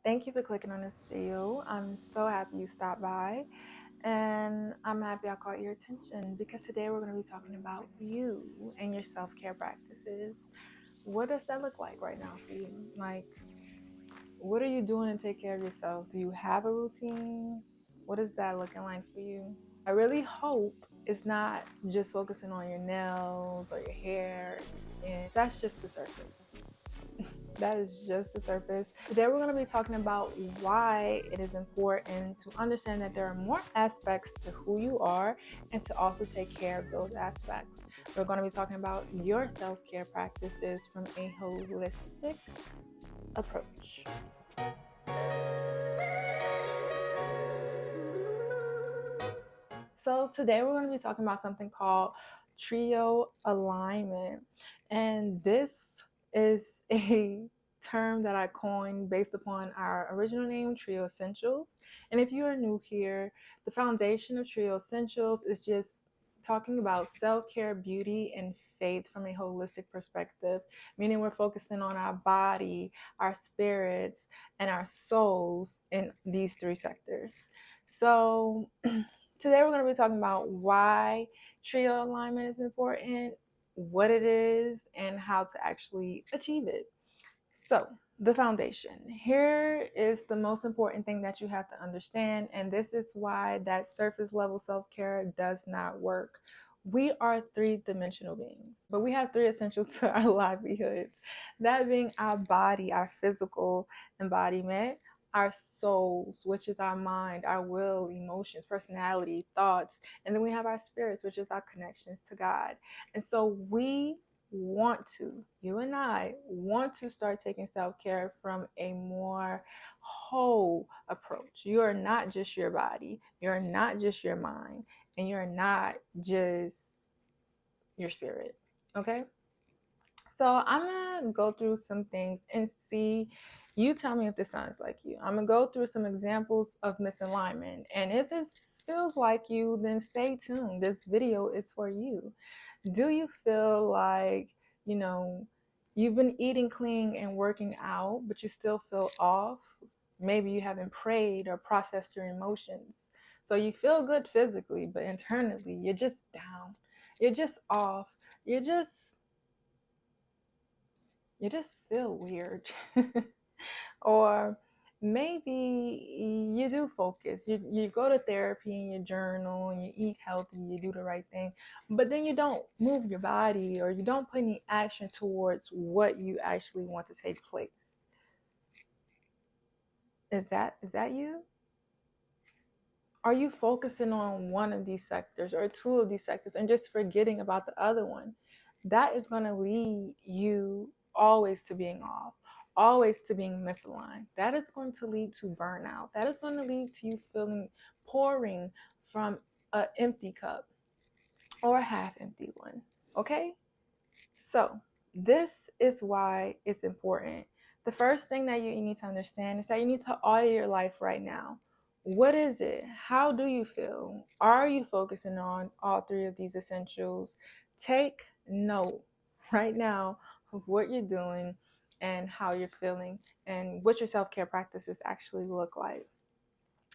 Thank you for clicking on this video. I'm so happy you stopped by, and I'm happy I caught your attention because today we're going to be talking about you and your self-care practices. What does that look like right now for you? Like, what are you doing to take care of yourself? Do you have a routine? What is that looking like for you? I really hope it's not just focusing on your nails or your hair and your skin. That's just the surface. That is just the surface. Today we're going to be talking about why it is important to understand that there are more aspects to who you are and to also take care of those aspects. We're going to be talking about your self-care practices from a holistic approach. So today we're going to be talking about something called trio alignment. And this is a term that I coined based upon our original name, Trio Essentials. And if you are new here, the foundation of Trio Essentials is just talking about self-care, beauty, and faith from a holistic perspective, meaning we're focusing on our body, our spirits, and our souls in these three sectors. So today we're going to be talking about why trio alignment is important, what it is, and how to actually achieve it. So, the foundation. Here is the most important thing that you have to understand, and this is why that surface level self-care does not work. We are three-dimensional beings, but we have three essentials to our livelihoods. That being our body, our physical embodiment, our souls, which is our mind, our will, emotions, personality, thoughts, and then we have our spirits, which is our connections to God. And so you and I want to start taking self-care from a more whole approach. You are not just your body, you're not just your mind, and you're not just your spirit. Okay? So I'm gonna go through some things and see. You tell me if this sounds like you. I'm gonna go through some examples of misalignment. And if this feels like you, then stay tuned. This video is for you. Do you feel like, you know, you've been eating clean and working out, but you still feel off? Maybe you haven't prayed or processed your emotions. So you feel good physically, but internally you're just down. You're just off. You're just you just feel weird. Or maybe you do focus. You go to therapy and you journal and you eat healthy, you do the right thing, but then you don't move your body or you don't put any action towards what you actually want to take place. Is that you? Are you focusing on one of these sectors or two of these sectors and just forgetting about the other one? That is going to lead you always to being off, always to being misaligned. That is going to lead to burnout. That is going to lead to you feeling pouring from an empty cup or a half empty one. Okay? So, this is why it's important. The first thing that you need to understand is that you need to audit your life right now. What is it? How do you feel? Are you focusing on all three of these essentials? Take note right now of what you're doing and how you're feeling and what your self-care practices actually look like.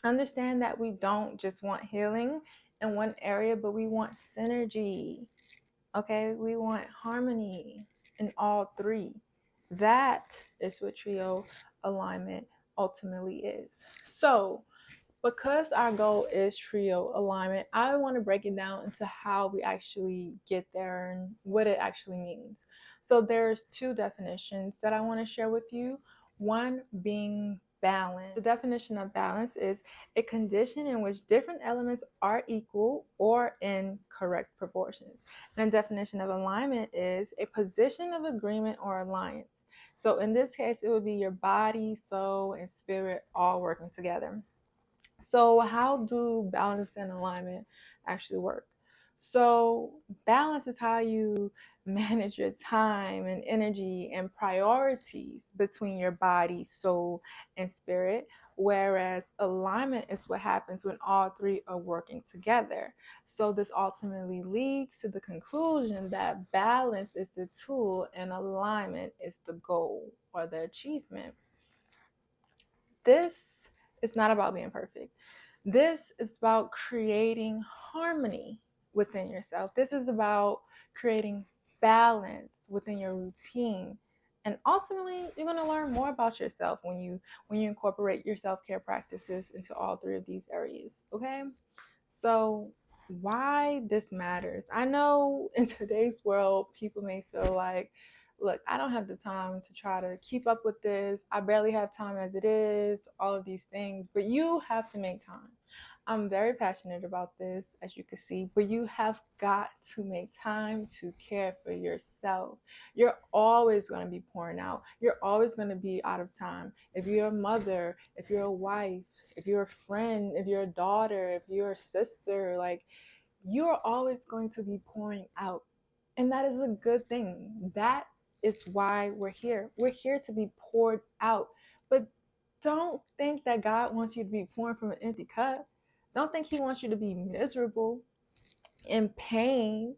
Understand that we don't just want healing in one area, but we want synergy. Okay, we want harmony in all three. That is what trio alignment ultimately is. So, because our goal is trio alignment, I want to break it down into how we actually get there and what it actually means. So there's two definitions that I want to share with you. One being balance. The definition of balance is a condition in which different elements are equal or in correct proportions. And the definition of alignment is a position of agreement or alliance. So in this case, it would be your body, soul, and spirit all working together. So, how do balance and alignment actually work? So, balance is how you manage your time and energy and priorities between your body, soul, and spirit. Whereas alignment is what happens when all three are working together. So, this ultimately leads to the conclusion that balance is the tool and alignment is the goal or the achievement. This is not about being perfect. This is about creating harmony within yourself. This is about creating balance within your routine. And ultimately, you're going to learn more about yourself when you incorporate your self-care practices into all three of these areas, okay? So, why this matters. I know in today's world, people may feel like, look, I don't have the time to try to keep up with this. I barely have time as it is, all of these things, but you have to make time. I'm very passionate about this, as you can see, but you have got to make time to care for yourself. You're always going to be pouring out. You're always going to be out of time. If you're a mother, if you're a wife, if you're a friend, if you're a daughter, if you're a sister, like, you're always going to be pouring out. And that is a good thing. That is why we're here. We're here to be poured out. But don't think that God wants you to be pouring from an empty cup. Don't think He wants you to be miserable, in pain,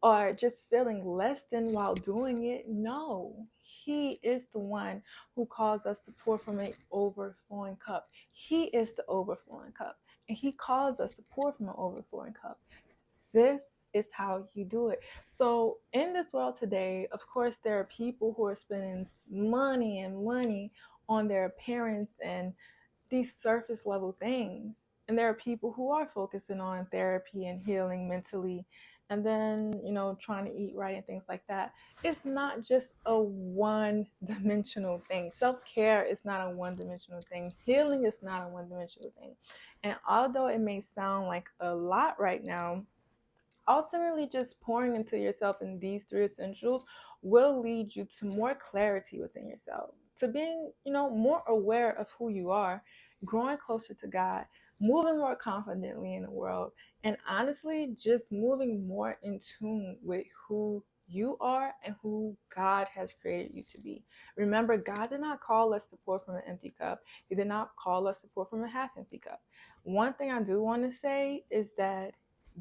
or just feeling less than while doing it. No, He is the one who calls us to pour from an overflowing cup. He is the overflowing cup, and He calls us to pour from an overflowing cup. This is how you do it. So, in this world today, of course, there are people who are spending money and money on their appearance and these surface level things. And there are people who are focusing on therapy and healing mentally, and then, trying to eat right and things like that. It's not just a one dimensional thing. Self care is not a one dimensional thing. Healing is not a one dimensional thing. And although it may sound like a lot right now, ultimately just pouring into yourself in these three essentials will lead you to more clarity within yourself, to being, more aware of who you are, growing closer to God, moving more confidently in the world, and honestly, just moving more in tune with who you are and who God has created you to be. Remember, God did not call us to pour from an empty cup. He did not call us to pour from a half empty cup. One thing I do want to say is that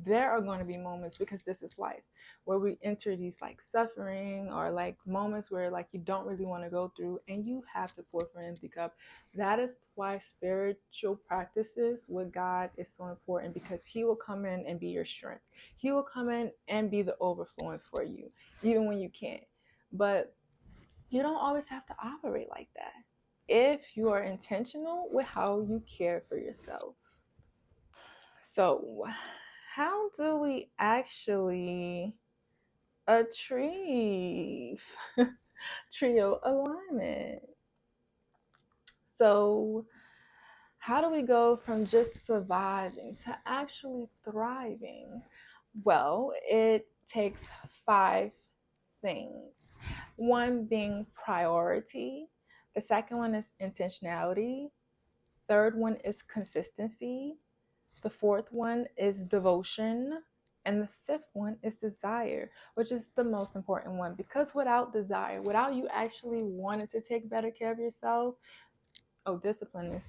there are going to be moments, because this is life, where we enter these like suffering or like moments where like you don't really want to go through and you have to pour from an empty cup. That is why spiritual practices with God is so important, because He will come in and be your strength. He will come in and be the overflowing for you, even when you can't. But you don't always have to operate like that if you are intentional with how you care for yourself. So, how do we actually achieve trio alignment? So, how do we go from just surviving to actually thriving? Well, it takes 5 things. One being priority, the second one is intentionality, third one is consistency, the fourth one is devotion. And the fifth one is desire, which is the most important one. Because without desire, without you actually wanting to take better care of yourself, discipline is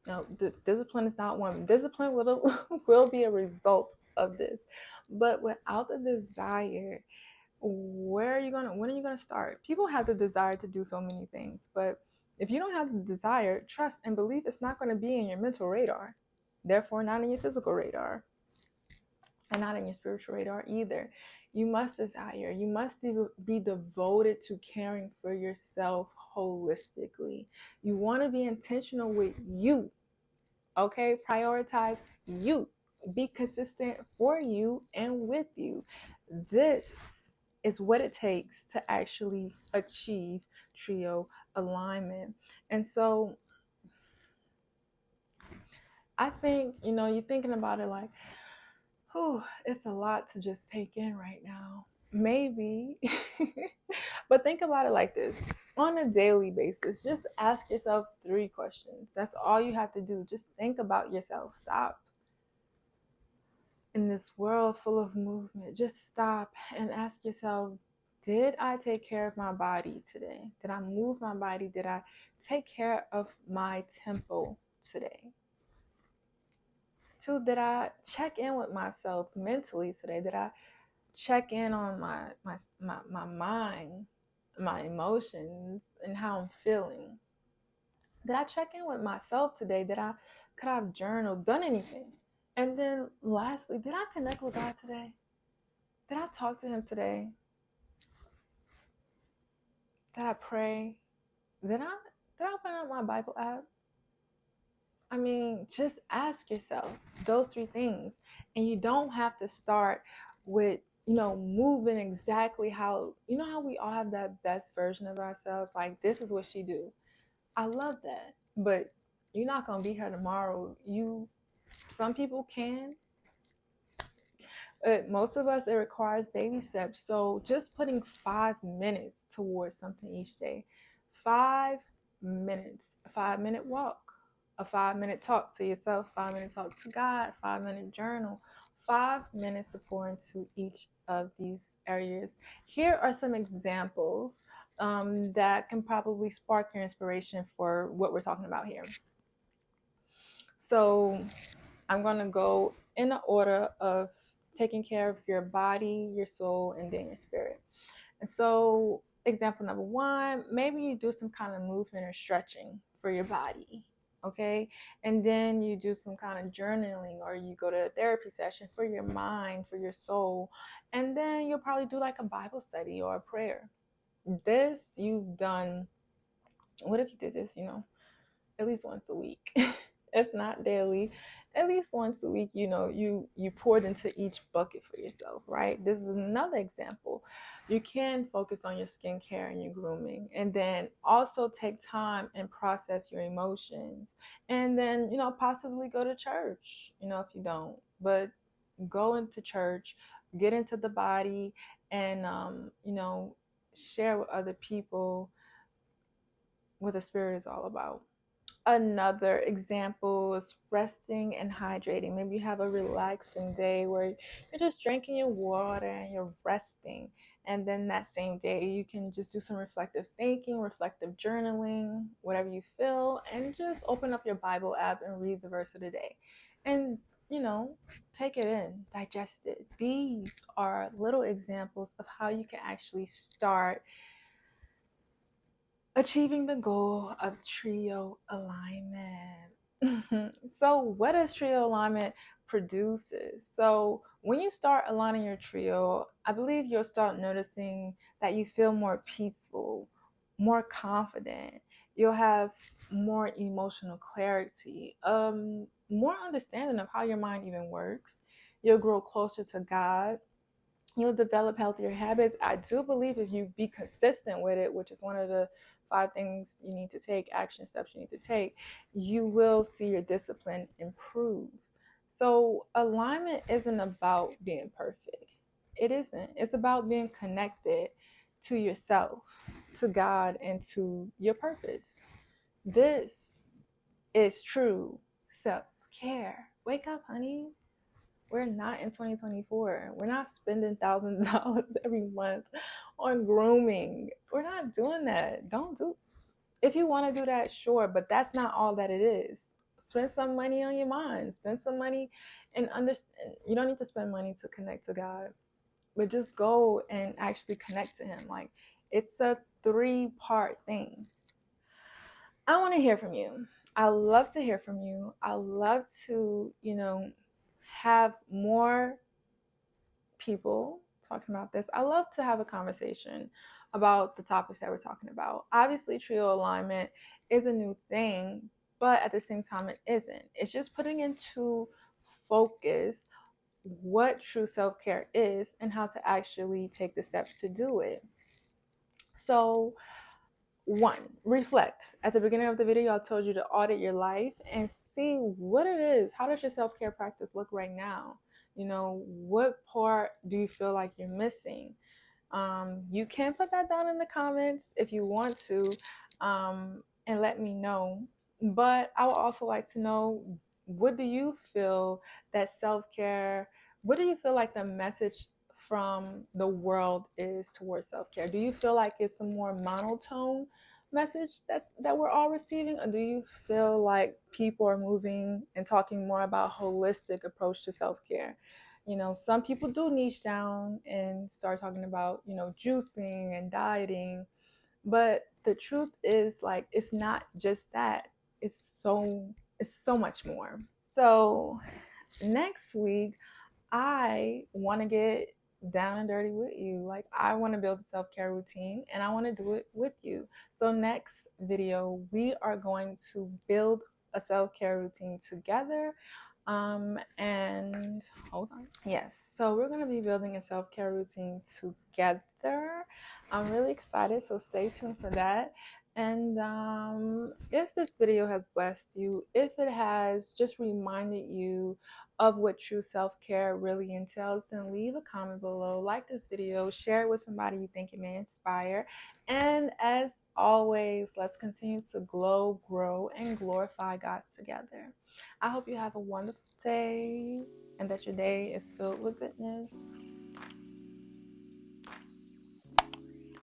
no, discipline is not one. Discipline will be a result of this. But without the desire, when are you gonna start? People have the desire to do so many things, but if you don't have the desire, trust and believe it's not going to be in your mental radar, therefore not in your physical radar, and not in your spiritual radar either. You must desire, you must be devoted to caring for yourself holistically. You want to be intentional with you, okay? Prioritize you, be consistent for you and with you. This is what it takes to actually achieve trio alignment. And so I think, you're thinking about it like, it's a lot to just take in right now. Maybe. But think about it like this. On a daily basis, just ask yourself 3 questions. That's all you have to do. Just think about yourself. Stop in this world full of movement. Just stop and ask yourself, did I take care of my body today? Did I move my body? Did I take care of my tempo today? 2, did I check in with myself mentally today? Did I check in on my mind, my emotions, and how I'm feeling? Did I check in with myself today? Could I have journaled, done anything? And then lastly, did I connect with God today? Did I talk to him today? Did I pray? Did I open up my Bible app? I mean, just ask yourself those three things. And you don't have to start with, moving exactly how, how we all have that best version of ourselves. Like, this is what she do. I love that. But you're not going to be here tomorrow. Some people can, most of us, it requires baby steps. So just putting 5 minutes towards something each day. 5 minutes, a 5 minute walk, a 5 minute talk to yourself, 5 minute talk to God, 5 minute journal, 5 minutes to pour into each of these areas. Here are some examples that can probably spark your inspiration for what we're talking about here. So I'm going to go in the order of taking care of your body, your soul, and then your spirit. And so, example number one, maybe you do some kind of movement or stretching for your body, okay? And then you do some kind of journaling, or you go to a therapy session for your mind, for your soul. And then you'll probably do like a Bible study or a prayer. This you've done, what if you did this, at least once a week? If not daily, at least once a week, you poured into each bucket for yourself, right? This is another example. You can focus on your skincare and your grooming, and then also take time and process your emotions. And then, possibly go to church, if you don't, but go into church, get into the body, and, share with other people what the spirit is all about. Another example is resting and hydrating. Maybe you have a relaxing day where you're just drinking your water and you're resting. And then that same day, you can just do some reflective thinking, reflective journaling, whatever you feel, and just open up your Bible app and read the verse of the day. And, take it in, digest it. These are little examples of how you can actually start achieving the goal of trio alignment. So what does trio alignment produces? So when you start aligning your trio, I believe you'll start noticing that you feel more peaceful, more confident. You'll have more emotional clarity, more understanding of how your mind even works. You'll grow closer to God. You'll develop healthier habits. I do believe if you be consistent with it, which is one of the 5 things you need to take, action steps you need to take, you will see your discipline improve. So alignment isn't about being perfect. It isn't. It's about being connected to yourself, to God, and to your purpose. This is true self-care. Wake up, honey. We're not in 2024. We're not spending thousands of dollars every month on grooming. We're not doing that. Don't do. If you want to do that, sure, but that's not all that it is. Spend some money on your mind. Spend some money and understand. You don't need to spend money to connect to God, but just go and actually connect to Him. Like, it's a 3-part thing. I want to hear from you. I love to hear from you. I love to, have more people talking about this. I love to have a conversation about the topics that we're talking about. Obviously, trio alignment is a new thing, but at the same time, it isn't. It's just putting into focus what true self-care is and how to actually take the steps to do it. So, one, reflect. At the beginning of the video, I told you to audit your life and see what it is. How does your self-care practice look right now? What part do you feel like you're missing? You can put that down in the comments if you want to, and let me know. But I would also like to know, what do you feel that self-care, what do you feel like the message from the world is towards self-care? Do you feel like it's a more monotone message that we're all receiving, or do you feel like people are moving and talking more about holistic approach to self-care? Some people do niche down and start talking about, juicing and dieting, but the truth is, like, it's not just that. it's so much more. So next week I want to get down and dirty with you. Like, I want to build a self-care routine and I want to do it with you. So next video, we are going to build a self-care routine together. And hold on. Yes. So we're going to be building a self-care routine together. I'm really excited. So stay tuned for that. And if this video has blessed you, if it has just reminded you of what true self-care really entails, then leave a comment below, like this video, share it with somebody you think it may inspire. And as always, let's continue to glow, grow, and glorify God together. I hope you have a wonderful day and that your day is filled with goodness.